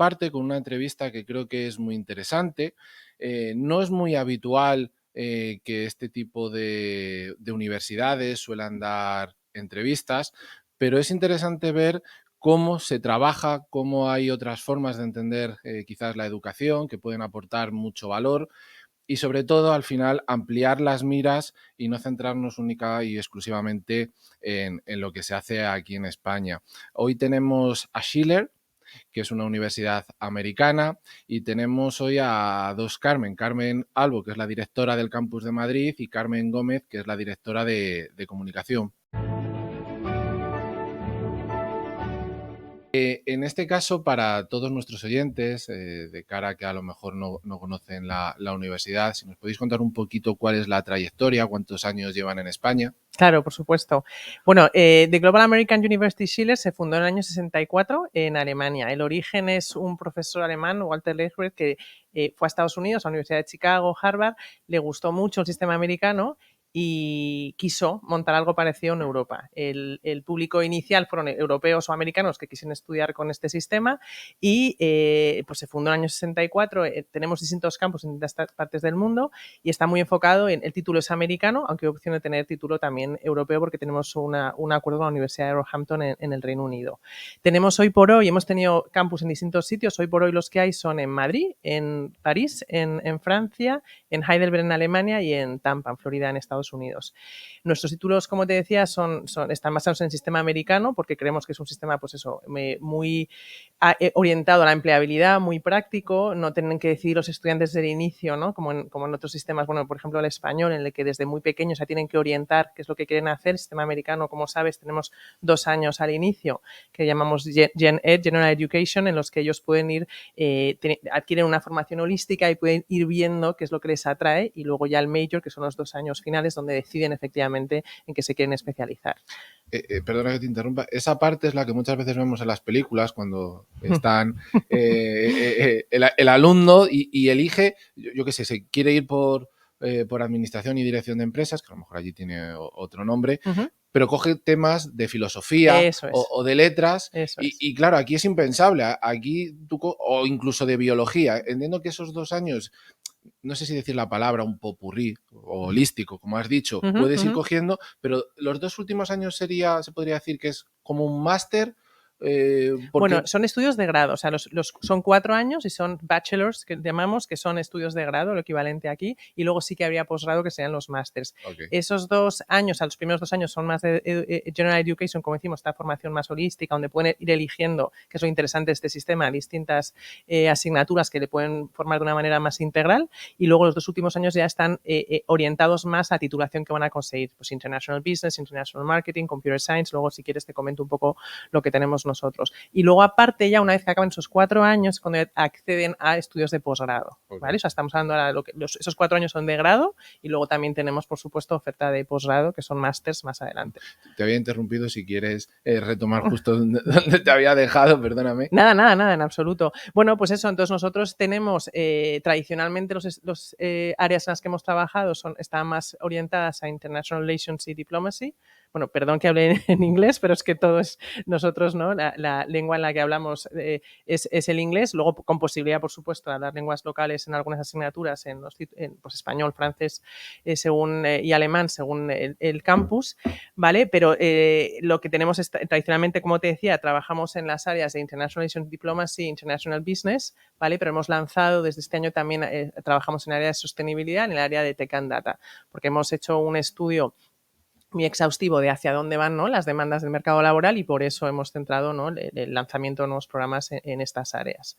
parte con una entrevista que creo que es muy interesante. No es muy habitual que este tipo de universidades suelan dar entrevistas, pero es interesante ver cómo se trabaja, cómo hay otras formas de entender quizás la educación que pueden aportar mucho valor y sobre todo al final ampliar las miras y no centrarnos única y exclusivamente en lo que se hace aquí en España. Hoy tenemos a Schiller, que es una universidad americana, y tenemos hoy a dos Carmen. Carmen Albo, que es la directora del campus de Madrid, y Carmen Gómez, que es la directora de comunicación. En este caso, para todos nuestros oyentes, de cara a que a lo mejor no conocen la universidad, si nos podéis contar un poquito cuál es la trayectoria, cuántos años llevan en España. Claro, por supuesto. Bueno, The Global American University Schiller se fundó en el año 64 en Alemania. El origen es un profesor alemán, Walter Leichhardt, que fue a Estados Unidos, a la Universidad de Chicago, Harvard, le gustó mucho el sistema americano y quiso montar algo parecido en Europa. El público inicial fueron europeos o americanos que quisieron estudiar con este sistema y pues se fundó en el año 64. Tenemos distintos campus en distintas partes del mundo y está muy enfocado en, el título es americano, aunque hay opción de tener título también europeo porque tenemos un acuerdo con la Universidad de Roehampton en el Reino Unido. Tenemos hoy por hoy, hemos tenido campus en distintos sitios, hoy por hoy los que hay son en Madrid, en París, en Francia, en Heidelberg en Alemania y en Tampa, en Florida, en Estados Unidos. Nuestros títulos, como te decía, están basados en el sistema americano porque creemos que es un sistema, pues eso, muy orientado a la empleabilidad, muy práctico, no tienen que decidir los estudiantes desde el inicio, ¿no? Como en otros sistemas, bueno, por ejemplo el español, en el que desde muy pequeños ya tienen que orientar qué es lo que quieren hacer. El sistema americano, como sabes, tenemos 2 años al inicio, que llamamos Gen Ed, General Education, en los que ellos pueden ir, adquieren una formación holística y pueden ir viendo qué es lo que les atrae y luego ya el Major, que son los 2 años finales, donde deciden efectivamente en qué se quieren especializar. Perdona que te interrumpa, esa parte es la que muchas veces vemos en las películas cuando están el alumno y elige, yo qué sé, se quiere ir por administración y dirección de empresas, que a lo mejor allí tiene otro nombre, pero coge temas de filosofía o de letras y claro, aquí es impensable, aquí o incluso de biología. Entiendo que esos 2 años, no sé si decir la palabra, un popurrí o holístico, como has dicho, puedes ir cogiendo, pero los 2 últimos años se podría decir que es como un máster. Bueno, son estudios de grado, o sea, son 4 años y son bachelors, que llamamos, que son estudios de grado, lo equivalente aquí, y luego sí que habría posgrado que serían los másters. Okay. Esos 2 años, los primeros 2 años son más de General Education, como decimos, esta formación más holística, donde pueden ir eligiendo, que es lo interesante de este sistema, distintas asignaturas que le pueden formar de una manera más integral, y luego los 2 últimos años ya están orientados más a titulación que van a conseguir, pues International Business, International Marketing, Computer Science, luego si quieres te comento un poco lo que tenemos nosotros. Y luego, aparte, ya una vez que acaban esos 4 años, cuando acceden a estudios de posgrado, ¿vale? O sea, estamos hablando ahora esos 4 años son de grado y luego también tenemos, por supuesto, oferta de posgrado, que son másters más adelante. Te había interrumpido, si quieres retomar justo donde te había dejado, perdóname. Nada, en absoluto. Bueno, pues eso, entonces nosotros tenemos, tradicionalmente los áreas en las que hemos trabajado están más orientadas a International Relations y Diplomacy. Bueno, perdón que hable en inglés, pero es que todos nosotros, ¿no? La lengua en la que hablamos es el inglés, luego con posibilidad, por supuesto, de hablar lenguas locales en algunas asignaturas, en pues español, francés y alemán, según el campus, ¿vale? Pero lo que tenemos es, tradicionalmente, como te decía, trabajamos en las áreas de International Relations Diplomacy, International Business, ¿vale? Pero hemos lanzado desde este año también, trabajamos en el área de sostenibilidad, en el área de Tech and Data, porque hemos hecho un estudio muy exhaustivo de hacia dónde van, ¿no?, las demandas del mercado laboral y por eso hemos centrado, ¿no?, el lanzamiento de nuevos programas en estas áreas.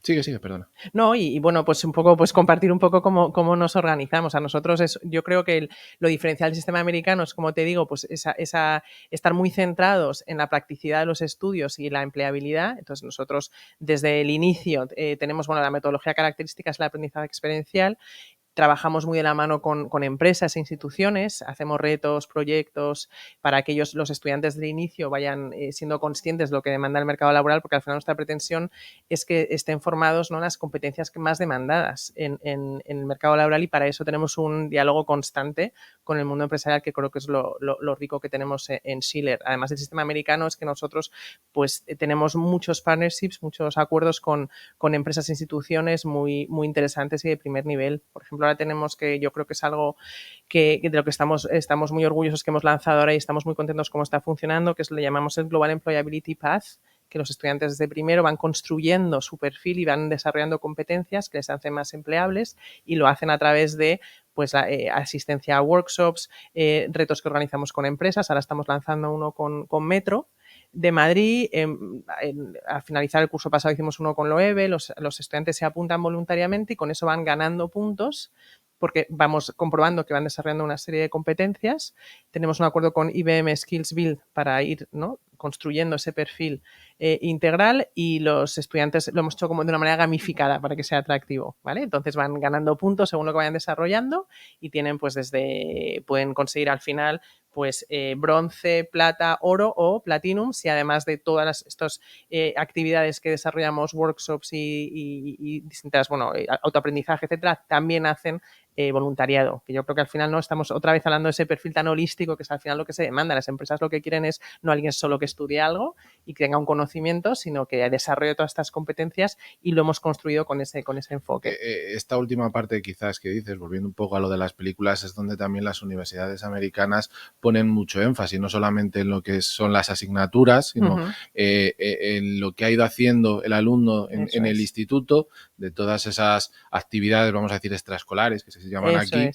Sigue, perdona. No, y bueno, pues un poco, pues compartir un poco cómo nos organizamos. A nosotros yo creo que lo diferencial del sistema americano es, como te digo, pues estar muy centrados en la practicidad de los estudios y la empleabilidad. Entonces nosotros desde el inicio tenemos, bueno, la metodología característica es el aprendizaje experiencial. trabajamos muy de la mano con empresas e instituciones, hacemos retos, proyectos para que los estudiantes de inicio vayan siendo conscientes de lo que demanda el mercado laboral, porque al final nuestra pretensión es que estén formados, ¿no?, en las competencias más demandadas en el mercado laboral, y para eso tenemos un diálogo constante con el mundo empresarial, que creo que es lo rico que tenemos en Schiller. Además del sistema americano, es que nosotros pues tenemos muchos partnerships, muchos acuerdos con empresas e instituciones muy, muy interesantes y de primer nivel. Por ejemplo, ahora tenemos que, yo creo que es algo de lo que estamos muy orgullosos, que hemos lanzado ahora y estamos muy contentos cómo está funcionando, que le llamamos el Global Employability Path, que los estudiantes desde primero van construyendo su perfil y van desarrollando competencias que les hacen más empleables, y lo hacen a través de pues asistencia a workshops, retos que organizamos con empresas. Ahora estamos lanzando uno con Metro de Madrid. Al finalizar el curso pasado hicimos uno con Loewe. Los estudiantes se apuntan voluntariamente y con eso van ganando puntos, porque vamos comprobando que van desarrollando una serie de competencias. Tenemos un acuerdo con IBM Skills Build para ir, ¿no?, construyendo ese perfil integral, y los estudiantes lo hemos hecho como de una manera gamificada para que sea atractivo, ¿vale? Entonces van ganando puntos según lo que vayan desarrollando, y tienen pues pueden conseguir al final pues bronce, plata, oro o platinum, si además de todas estas actividades que desarrollamos, workshops y distintas, autoaprendizaje, etcétera, también hacen voluntariado, que yo creo que al final no estamos otra vez hablando de ese perfil tan holístico, que es al final lo que se demanda. Las empresas lo que quieren es no alguien solo que estudie algo y que tenga un conocimiento, sino que desarrolle todas estas competencias, y lo hemos construido con ese enfoque. Esta última parte quizás que dices, volviendo un poco a lo de las películas, es donde también las universidades americanas ponen mucho énfasis, no solamente en lo que son las asignaturas, sino en lo que ha ido haciendo el alumno en el instituto, de todas esas actividades, vamos a decir, extraescolares, que se llaman aquí,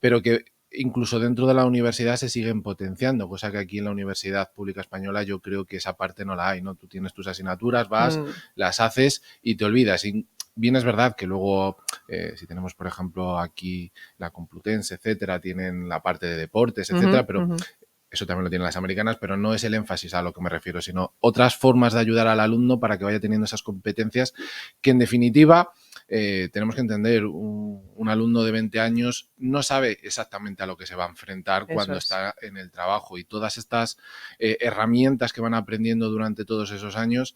pero que incluso dentro de la universidad se siguen potenciando, cosa que aquí en la Universidad Pública Española yo creo que esa parte no la hay, ¿no? Tú tienes tus asignaturas, vas, las haces y te olvidas. Y bien es verdad que luego, si tenemos, por ejemplo, aquí la Complutense, etcétera, tienen la parte de deportes, etcétera, pero eso también lo tienen las americanas, pero no es el énfasis a lo que me refiero, sino otras formas de ayudar al alumno para que vaya teniendo esas competencias que, en definitiva, tenemos que entender, un alumno de 20 años no sabe exactamente a lo que se va a enfrentar cuando está en el trabajo, y todas estas herramientas que van aprendiendo durante todos esos años,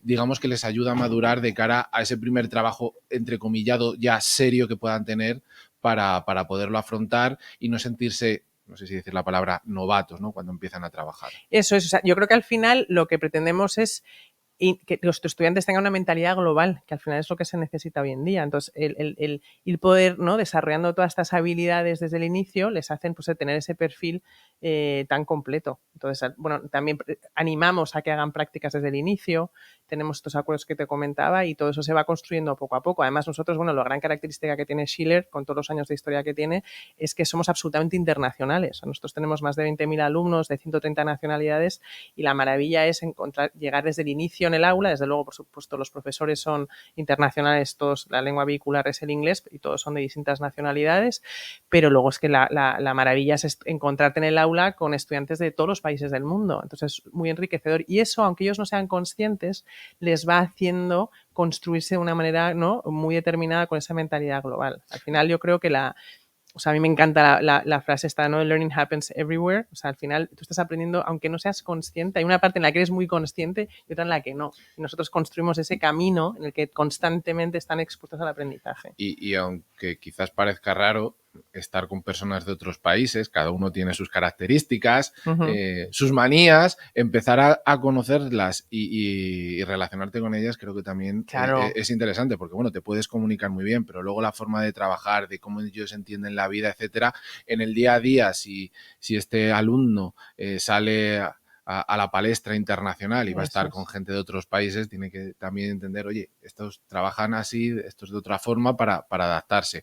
digamos que les ayuda a madurar de cara a ese primer trabajo, entrecomillado, ya serio que puedan tener para poderlo afrontar y no sentirse, no sé si decir la palabra, novatos, ¿no?, cuando empiezan a trabajar. Eso es, o sea, yo creo que al final lo que pretendemos es que los estudiantes tengan una mentalidad global, que al final es lo que se necesita hoy en día. Entonces, el poder, ¿no?, desarrollando todas estas habilidades desde el inicio, les hacen pues tener ese perfil tan completo. Entonces, también animamos a que hagan prácticas desde el inicio. Tenemos estos acuerdos que te comentaba, y todo eso se va construyendo poco a poco. Además, nosotros, la gran característica que tiene Schiller, con todos los años de historia que tiene, es que somos absolutamente internacionales. Nosotros tenemos más de 20.000 alumnos de 130 nacionalidades, y la maravilla es llegar desde el inicio en el aula. Desde luego, por supuesto, los profesores son internacionales, todos, la lengua vehicular es el inglés y todos son de distintas nacionalidades, pero luego es que la maravilla es encontrarte en el aula con estudiantes de todos los países del mundo. Entonces es muy enriquecedor, y eso, aunque ellos no sean conscientes, les va haciendo construirse de una manera, ¿no?, muy determinada con esa mentalidad global. Al final yo creo que a mí me encanta la frase esta, ¿no? Learning happens everywhere. O sea, al final tú estás aprendiendo aunque no seas consciente. Hay una parte en la que eres muy consciente y otra en la que no. Y nosotros construimos ese camino en el que constantemente están expuestos al aprendizaje. Y aunque quizás parezca raro estar con personas de otros países, cada uno tiene sus características, sus manías, empezar a conocerlas y relacionarte con ellas, creo que también es interesante, porque te puedes comunicar muy bien, pero luego la forma de trabajar, de cómo ellos entienden la vida, etcétera, en el día a día, si este alumno sale a la palestra internacional y va a estar con gente de otros países, tiene que también entender, oye, estos trabajan así, estos de otra forma, para adaptarse.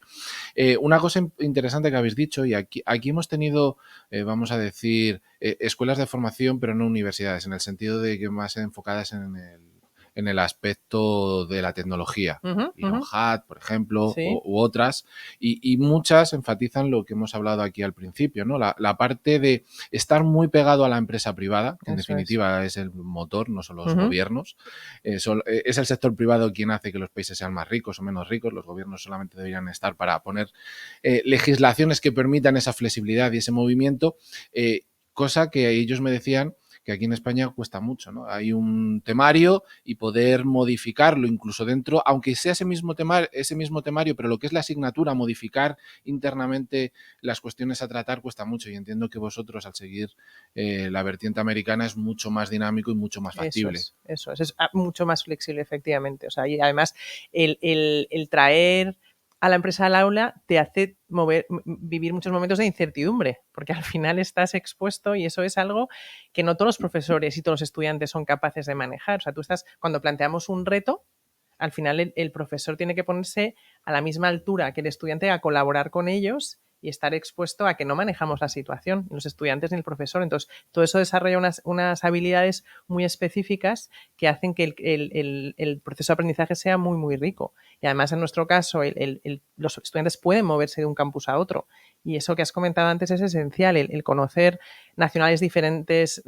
Una cosa interesante que habéis dicho, y aquí hemos tenido, vamos a decir, escuelas de formación, pero no universidades, en el sentido de que más enfocadas en en el aspecto de la tecnología. Ujú, Elon ujú. Musk, por ejemplo, Sí, u otras, y muchas enfatizan lo que hemos hablado aquí al principio, ¿no? La parte de estar muy pegado a la empresa privada, que en eso es. definitiva es el motor, no son los Ujú. gobiernos. Es el sector privado quien hace que los países sean más ricos o menos ricos. Los gobiernos solamente deberían estar para poner legislaciones que permitan esa flexibilidad y ese movimiento, cosa que ellos me decían que aquí en España cuesta mucho, ¿no? Hay un temario y poder modificarlo incluso dentro, aunque sea ese mismo temario, pero lo que es la asignatura, modificar internamente las cuestiones a tratar cuesta mucho, y entiendo que vosotros, al seguir la vertiente americana, es mucho más dinámico y mucho más factible. Eso es mucho más flexible, efectivamente. O sea, y además el traer a la empresa al aula te hace vivir muchos momentos de incertidumbre, porque al final estás expuesto y eso es algo que no todos los profesores y todos los estudiantes son capaces de manejar. O sea, cuando planteamos un reto, al final el profesor tiene que ponerse a la misma altura que el estudiante a colaborar con ellos y estar expuesto a que no manejamos la situación, ni los estudiantes ni el profesor. Entonces, todo eso desarrolla unas habilidades muy específicas que hacen que el proceso de aprendizaje sea muy, muy rico. Y además, en nuestro caso, los estudiantes pueden moverse de un campus a otro. Y eso que has comentado antes es esencial, el conocer nacionalidades diferentes,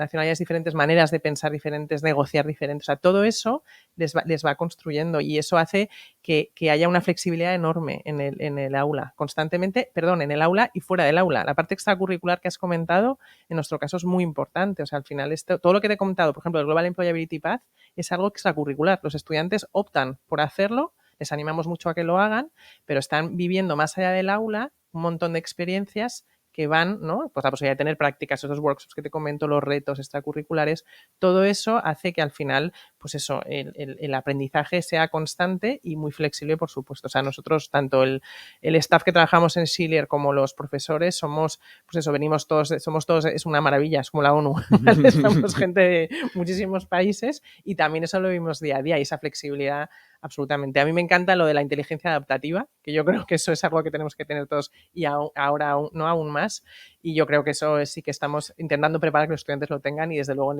maneras de pensar diferentes, negociar diferentes. O sea, todo eso les va construyendo y eso hace que haya una flexibilidad enorme en el aula, constantemente, perdón, en el aula y fuera del aula. La parte extracurricular que has comentado, en nuestro caso es muy importante. O sea, al final, todo lo que te he comentado, por ejemplo, el Global Employability Path, es algo extracurricular. Los estudiantes optan por hacerlo, les animamos mucho a que lo hagan, pero están viviendo más allá del aula un montón de experiencias que van, ¿no? Pues la posibilidad de tener prácticas, esos workshops que te comento, los retos extracurriculares, todo eso hace que al final, pues eso, el aprendizaje sea constante y muy flexible, por supuesto. O sea, nosotros, tanto el staff que trabajamos en Schiller como los profesores, somos, pues eso, somos todos, es una maravilla, es como la ONU, ¿vale? Somos gente de muchísimos países y también eso lo vimos día a día y esa flexibilidad absolutamente. A mí me encanta lo de la inteligencia adaptativa, que yo creo que eso es algo que tenemos que tener todos y ahora no aún más. Y yo creo que eso sí que estamos intentando preparar que los estudiantes lo tengan y desde luego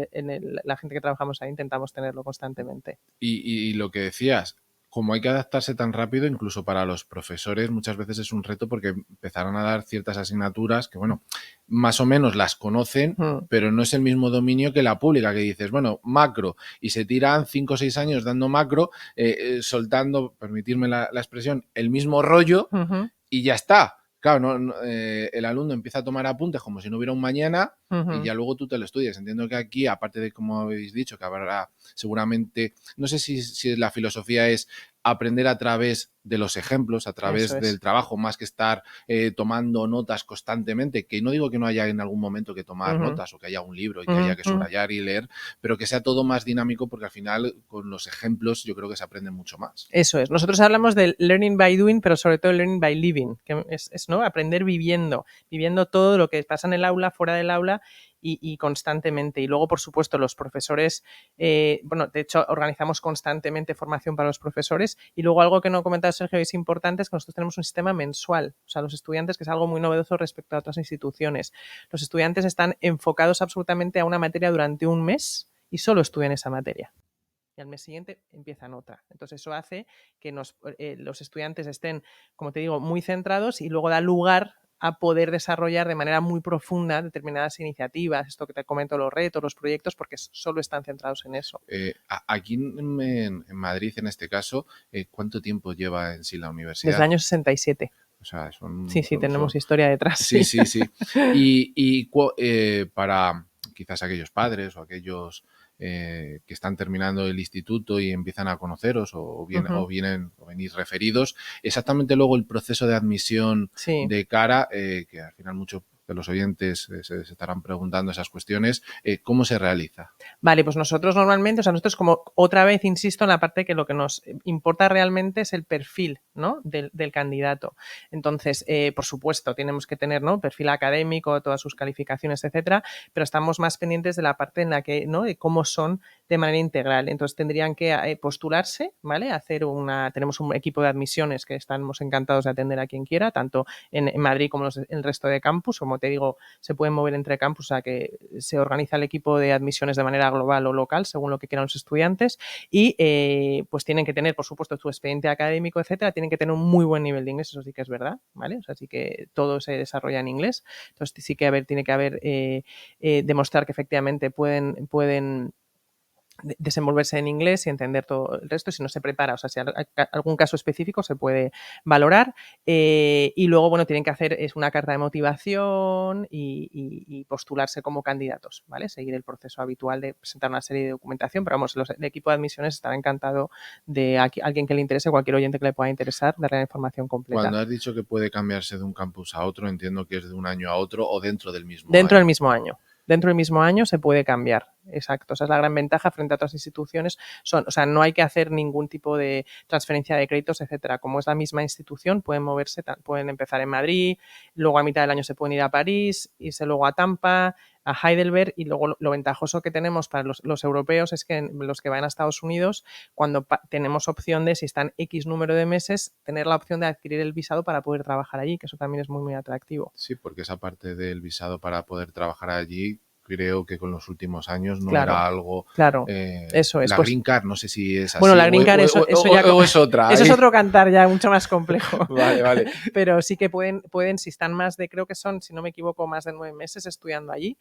la gente que trabajamos ahí intentamos tenerlo constantemente. Y lo que decías, como hay que adaptarse tan rápido, incluso para los profesores muchas veces es un reto, porque empezarán a dar ciertas asignaturas que, bueno, más o menos las conocen, pero no es el mismo dominio que la pública, que dices, bueno, macro, y se tiran 5 o 6 años dando macro, soltando, permitirme la expresión, el mismo rollo, y ya está. Claro, el alumno empieza a tomar apuntes como si no hubiera un mañana y ya luego tú te lo estudias. Entiendo que aquí, aparte de, como habéis dicho, que habrá seguramente, no sé si la filosofía es aprender a través de los ejemplos, a través del trabajo, más que estar tomando notas constantemente, que no digo que no haya en algún momento que tomar notas o que haya un libro y que haya que subrayar y leer, pero que sea todo más dinámico, porque al final con los ejemplos yo creo que se aprende mucho más. Eso es. Nosotros hablamos del learning by doing, pero sobre todo el learning by living, que es ¿no? Aprender viviendo todo lo que pasa en el aula, fuera del aula y constantemente. Y luego, por supuesto, los profesores, bueno, de hecho, organizamos constantemente formación para los profesores. Y luego algo que no ha comentado Sergio y es importante es que nosotros tenemos un sistema mensual. O sea, los estudiantes, que es algo muy novedoso respecto a otras instituciones. Los estudiantes están enfocados absolutamente a una materia durante un mes y solo estudian esa materia. Y al mes siguiente empiezan otra. Entonces eso hace que los estudiantes estén, como te digo, muy centrados y luego da lugar a poder desarrollar de manera muy profunda determinadas iniciativas, esto que te comento, los retos, los proyectos, porque solo están centrados en eso. Aquí en Madrid, en este caso, ¿cuánto tiempo lleva en sí la universidad? Desde el año 67. O sea, sí, tenemos historia detrás. Sí. Y para quizás aquellos padres o aquellos que están terminando el instituto y empiezan a conoceros o venís referidos, exactamente luego el proceso de admisión de cara, que al final muchos de los oyentes se estarán preguntando esas cuestiones, ¿cómo se realiza? Vale, pues nosotros normalmente, o sea, nosotros como otra vez insisto en la parte que lo que nos importa realmente es el perfil ¿no? del candidato. Entonces, por supuesto, tenemos que tener, ¿no? Perfil académico, todas sus calificaciones, etcétera, pero estamos más pendientes de la parte en la que, ¿no? De cómo son de manera integral. Entonces, tendrían que postularse, ¿vale? Tenemos un equipo de admisiones que estamos encantados de atender a quien quiera, tanto en Madrid como en el resto de campus. Como te digo, se pueden mover entre campus, o sea que se organiza el equipo de admisiones de manera global o local, según lo que quieran los estudiantes, y pues tienen que tener, por supuesto, su expediente académico, etcétera, tienen que tener un muy buen nivel de inglés, eso sí que es verdad, ¿vale? O sea, sí que todo se desarrolla en inglés, entonces sí que tiene que haber demostrar que efectivamente pueden desenvolverse en inglés y entender todo el resto. Si no se prepara, o sea, si hay algún caso específico se puede valorar, y luego, bueno, tienen que hacer una carta de motivación y postularse como candidatos, ¿vale? Seguir el proceso habitual de presentar una serie de documentación, pero vamos, el equipo de admisiones estará encantado de alguien que le interese, cualquier oyente que le pueda interesar, darle la información completa. Cuando has dicho que puede cambiarse de un campus a otro, entiendo que es de un año a otro o dentro del mismo año. Dentro del mismo año. Dentro del mismo año se puede cambiar, exacto. Esa es la gran ventaja frente a otras instituciones. O sea, no hay que hacer ningún tipo de transferencia de créditos, etcétera. Como es la misma institución, pueden moverse, pueden empezar en Madrid, luego a mitad del año se pueden ir a París, irse luego a Tampa, a Heidelberg, y luego lo ventajoso que tenemos para los europeos es que los que van a Estados Unidos, cuando tenemos opción de, si están X número de meses, tener la opción de adquirir el visado para poder trabajar allí, que eso también es muy, muy atractivo. Sí, porque esa parte del visado para poder trabajar allí, creo que con los últimos años no Claro, era algo... claro, eso es. La Pues, Green Card, no sé si es así. bueno, la Green Card eso ya o es otra. eso es otro cantar ya mucho más complejo. Vale. Pero sí que pueden, si están más de, creo que son, si no me equivoco, más de 9 meses estudiando allí,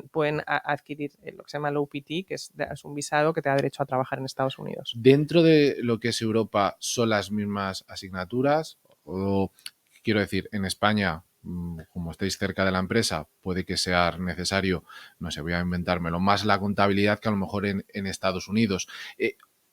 pueden adquirir lo que se llama el OPT, que es un visado que te da derecho a trabajar en Estados Unidos. Dentro de lo que es Europa, ¿son las mismas asignaturas? O, quiero decir, en España, como estáis cerca de la empresa, puede que sea necesario, no sé, voy a inventármelo, más la contabilidad que a lo mejor en Estados Unidos.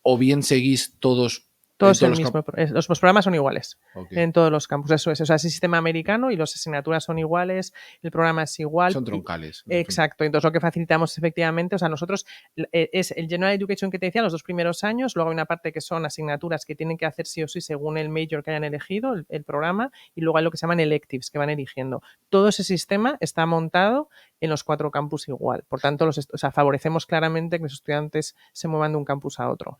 O bien seguís todos... Todos el mismo. Los programas son iguales, okay, en todos los campus. Eso es. O sea, es el sistema americano y las asignaturas son iguales, el programa es igual. Son troncales. Exacto. Entonces, lo que facilitamos efectivamente, o sea, nosotros es el General Education que te decía, los 2 primeros años. Luego hay una parte que son asignaturas que tienen que hacer sí o sí según el major que hayan elegido, el programa, y luego hay lo que se llaman electives que van eligiendo. Todo ese sistema está montado en los 4 campus igual. Por tanto, favorecemos claramente que los estudiantes se muevan de un campus a otro.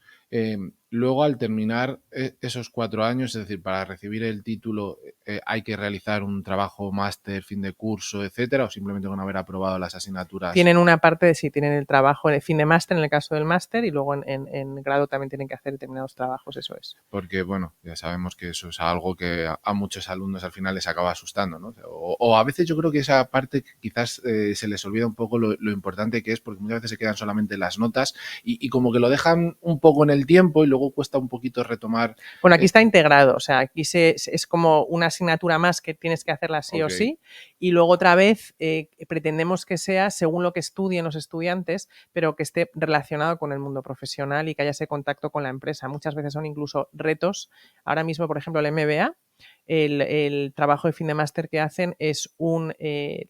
Luego, al terminar esos 4 años, es decir, para recibir el título, ¿hay que realizar un trabajo máster, fin de curso, etcétera, o simplemente con haber aprobado las asignaturas? Tienen una parte de tienen el trabajo en el fin de máster, en el caso del máster, y luego en grado también tienen que hacer determinados trabajos, eso es. Porque, bueno, ya sabemos que eso es algo que a muchos alumnos al final les acaba asustando, ¿no? O a veces yo creo que esa parte quizás se les olvida un poco lo importante que es, porque muchas veces se quedan solamente las notas y como que lo dejan un poco en el tiempo y luego cuesta un poquito retomar. Bueno, aquí está integrado, o sea, aquí es como una asignatura más que tienes que hacerla sí o sí, y luego otra vez pretendemos que sea según lo que estudien los estudiantes, pero que esté relacionado con el mundo profesional y que haya ese contacto con la empresa. Muchas veces son incluso retos. Ahora mismo, por ejemplo, el MBA, el trabajo de fin de máster que hacen es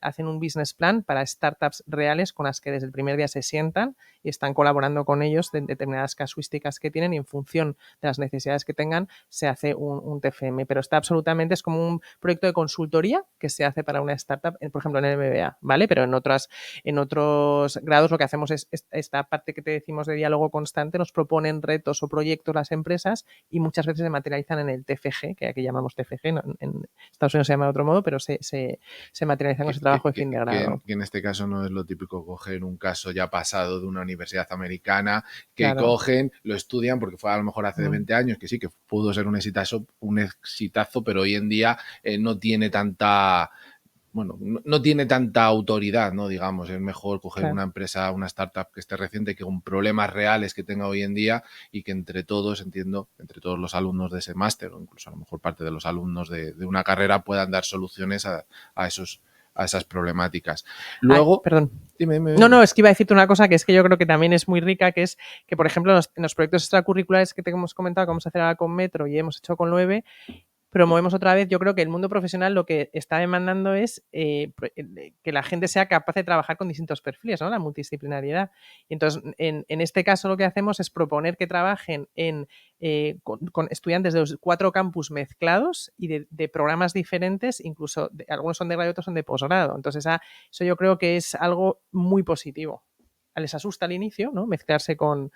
hacen un business plan para startups reales con las que desde el primer día se sientan y están colaborando con ellos de determinadas casuísticas que tienen, y en función de las necesidades que tengan se hace un TFM, pero está absolutamente, es como un proyecto de consultoría que se hace para una startup, por ejemplo en el MBA, ¿vale? Pero en otros grados lo que hacemos es esta parte que te decimos de diálogo constante, nos proponen retos o proyectos las empresas y muchas veces se materializan en el TFG, que aquí llamamos TFG, ¿no? En Estados Unidos se llama de otro modo, pero se materializan con ese trabajo de fin de grado. Que en este caso no es lo típico coger un caso ya pasado de una universidad americana, que Claro. cogen, lo estudian, porque fue a lo mejor hace 20 años, que sí, que pudo ser un exitazo, pero hoy en día no tiene tanta... Bueno, no tiene tanta autoridad, ¿no? Digamos, es mejor coger una empresa, una startup que esté reciente, que con problemas reales que tenga hoy en día y que entre todos, entiendo, entre todos los alumnos de ese máster o incluso a lo mejor parte de los alumnos de una carrera puedan dar soluciones a esas problemáticas. Luego... Perdón. Dime. No, es que iba a decirte una cosa que es que yo creo que también es muy rica, que es que, por ejemplo, en los proyectos extracurriculares que te hemos comentado que vamos a hacer ahora con Metro y hemos hecho con 9, promovemos otra vez, yo creo que el mundo profesional lo que está demandando es que la gente sea capaz de trabajar con distintos perfiles, ¿no? La multidisciplinariedad. Y entonces, en este caso lo que hacemos es proponer que trabajen con estudiantes de los 4 campus mezclados y de programas diferentes, incluso algunos son de grado y otros son de posgrado. Entonces, eso yo creo que es algo muy positivo. Les asusta al inicio, ¿no? Mezclarse con,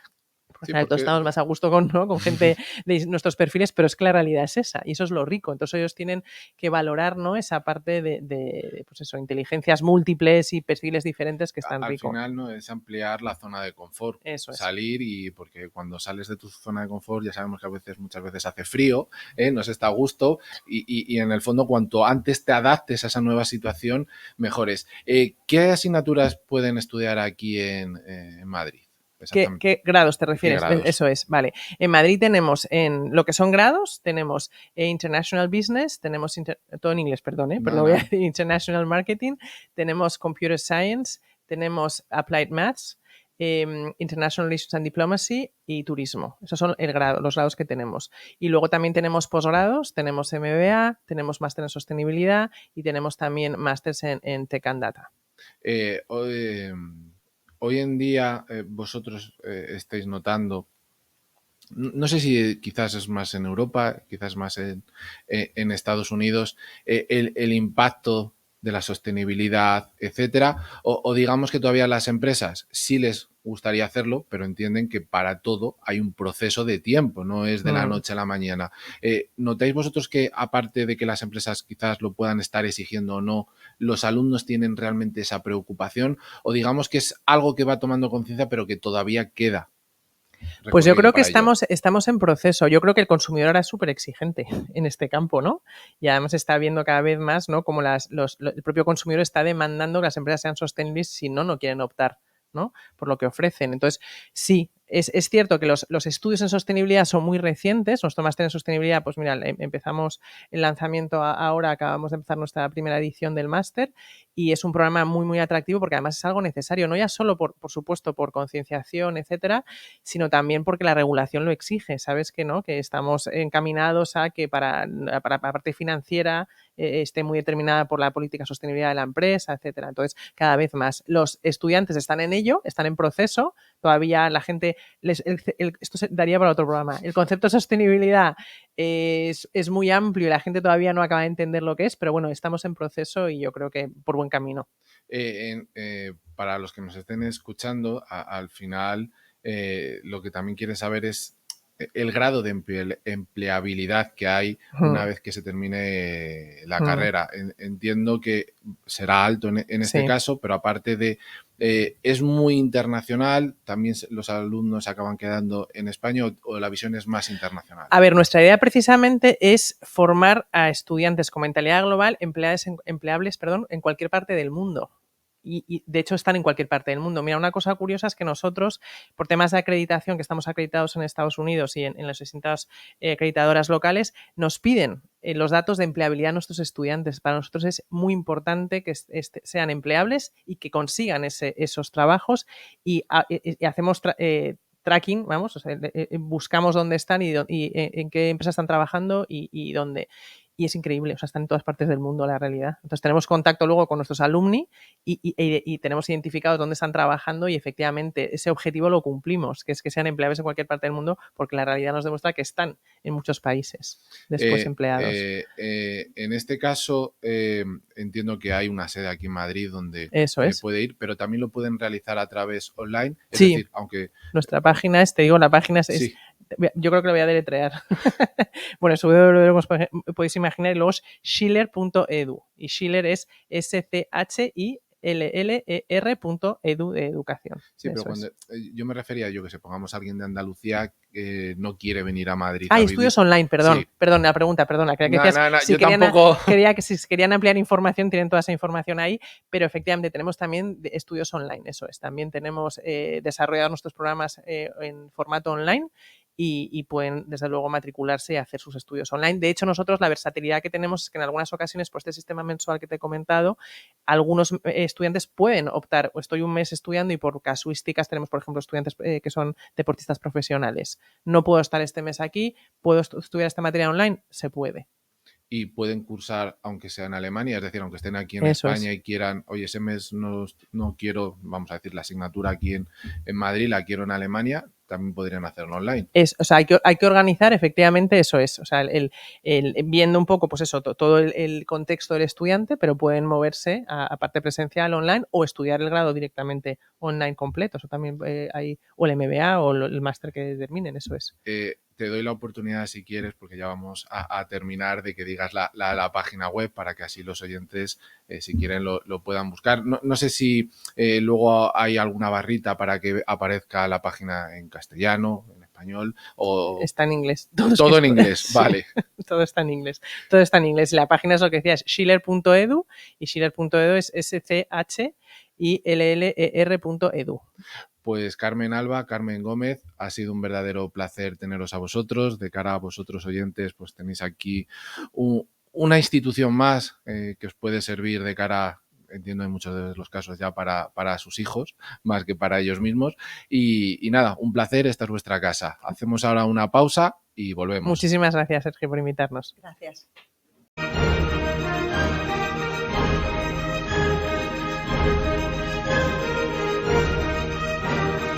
Sí, todos estamos más a gusto con, ¿no? con gente de nuestros perfiles, pero es que la realidad es esa y eso es lo rico. Entonces ellos tienen que valorar, ¿no? esa parte de pues eso, inteligencias múltiples y perfiles diferentes que están al rico. final, ¿no? Es ampliar la zona de confort. Eso es. Salir y porque cuando sales de tu zona de confort ya sabemos que muchas veces hace frío, no se está a gusto y en el fondo cuanto antes te adaptes a esa nueva situación, mejor es. ¿Qué asignaturas pueden estudiar aquí en Madrid? ¿Qué grados te refieres? ¿Qué grados? Eso es, vale. En Madrid tenemos, en lo que son grados, tenemos International Business, tenemos todo en inglés, perdón, pero lo voy a decir, International Marketing, tenemos Computer Science, tenemos Applied Maths, International Relations and Diplomacy y Turismo. Esos son los grados que tenemos. Y luego también tenemos posgrados, tenemos MBA, tenemos máster en sostenibilidad y tenemos también másters en Tech and Data. Hoy en día vosotros estáis notando, no sé si quizás es más en Europa, quizás más en Estados Unidos, el impacto de la sostenibilidad, etcétera, o digamos que todavía las empresas sí les gustaría hacerlo, pero entienden que para todo hay un proceso de tiempo, no es de la noche a la mañana. ¿Notáis vosotros que, aparte de que las empresas quizás lo puedan estar exigiendo o no, los alumnos tienen realmente esa preocupación? O digamos que es algo que va tomando conciencia, pero que todavía queda. Pues yo creo que estamos en proceso. Yo creo que el consumidor ahora es súper exigente en este campo, ¿no? Y además se está viendo cada vez más, ¿no? Como el propio consumidor está demandando que las empresas sean sostenibles, si no, no quieren optar, ¿no? Por lo que ofrecen. Entonces, sí, es cierto que los estudios en sostenibilidad son muy recientes. Nuestro máster en sostenibilidad, pues mira, empezamos el lanzamiento ahora, acabamos de empezar nuestra primera edición del máster y es un programa muy, muy atractivo porque además es algo necesario, no ya solo por supuesto, por concienciación, etcétera, sino también porque la regulación lo exige, ¿sabes que no? Que estamos encaminados a que para la parte financiera esté muy determinada por la política de sostenibilidad de la empresa, etcétera. Entonces, cada vez más. Los estudiantes están en ello, están en proceso, todavía la gente, esto se daría para otro programa. El concepto de sostenibilidad es muy amplio y la gente todavía no acaba de entender lo que es, pero bueno, estamos en proceso y yo creo que por buen camino. Para los que nos estén escuchando, al final lo que también quieren saber es el grado de empleabilidad que hay una vez que se termine la carrera. Entiendo que será alto en este caso, pero aparte de es muy internacional, también los alumnos acaban quedando en España o la visión es más internacional. A ver, nuestra idea precisamente es formar a estudiantes con mentalidad global empleables en cualquier parte del mundo. Y de hecho están en cualquier parte del mundo. Mira, una cosa curiosa es que nosotros, por temas de acreditación, que estamos acreditados en Estados Unidos y en las distintas acreditadoras locales, nos piden los datos de empleabilidad de nuestros estudiantes. Para nosotros es muy importante que sean empleables y que consigan esos trabajos y hacemos tracking, vamos, o sea, buscamos dónde están y en qué empresas están trabajando y dónde. Y es increíble, o sea, están en todas partes del mundo, la realidad. Entonces tenemos contacto luego con nuestros alumni y tenemos identificados dónde están trabajando y efectivamente ese objetivo lo cumplimos, que es que sean empleables en cualquier parte del mundo, porque la realidad nos demuestra que están en muchos países después empleados. En este caso, entiendo que hay una sede aquí en Madrid donde puede ir, pero también lo pueden realizar a través online. Es decir, aunque nuestra página es, te digo, la página es yo creo que lo voy a deletrear. Bueno, podéis imaginar, y luego es schiller.edu. Y Schiller es SCHILLER.edu de educación. Sí, pero cuando yo me refería que se pongamos a alguien de Andalucía que no quiere venir a Madrid. Estudios online, perdón. Sí. Perdón, la pregunta, perdona. Quería que si querían ampliar información, tienen toda esa información ahí, pero efectivamente tenemos también estudios online, eso es. También tenemos desarrollados nuestros programas en formato online y pueden, desde luego, matricularse y hacer sus estudios online. De hecho, nosotros la versatilidad que tenemos es que en algunas ocasiones, por este sistema mensual que te he comentado, algunos estudiantes pueden optar, o estoy un mes estudiando y por casuísticas tenemos, por ejemplo, estudiantes que son deportistas profesionales. No puedo estar este mes aquí, puedo estudiar esta materia online, se puede. y pueden cursar aunque sea en Alemania, es decir, aunque estén aquí en Eso España es. y quieran, oye, ese mes no quiero, vamos a decir, la asignatura aquí en Madrid, la quiero en Alemania, también podrían hacerlo online. O sea, hay que organizar, efectivamente, eso es. O sea, viendo un poco, pues eso, todo el contexto del estudiante, pero pueden moverse a parte presencial online o estudiar el grado directamente online completo. Eso también hay, o el MBA o el máster que determinen, eso es. Te doy la oportunidad, si quieres, porque ya vamos a terminar, de que digas la página web para que así los oyentes, si quieren, lo puedan buscar. No sé si luego hay alguna barrita para que aparezca la página en castellano, en español o... Está en inglés. Todo en inglés, Sí, vale. todo está en inglés. Todo está en inglés. La página es lo que decía, es schiller.edu y schiller.edu es schiller.edu. Pues Carmen Alba, Carmen Gómez, ha sido un verdadero placer teneros a vosotros. De cara a vosotros oyentes, pues tenéis aquí una institución más que os puede servir de cara, entiendo en muchos de los casos ya para sus hijos, más que para ellos mismos. Y nada, un placer, esta es vuestra casa. Hacemos ahora una pausa y volvemos. Muchísimas gracias, Sergio, por invitarnos. Gracias.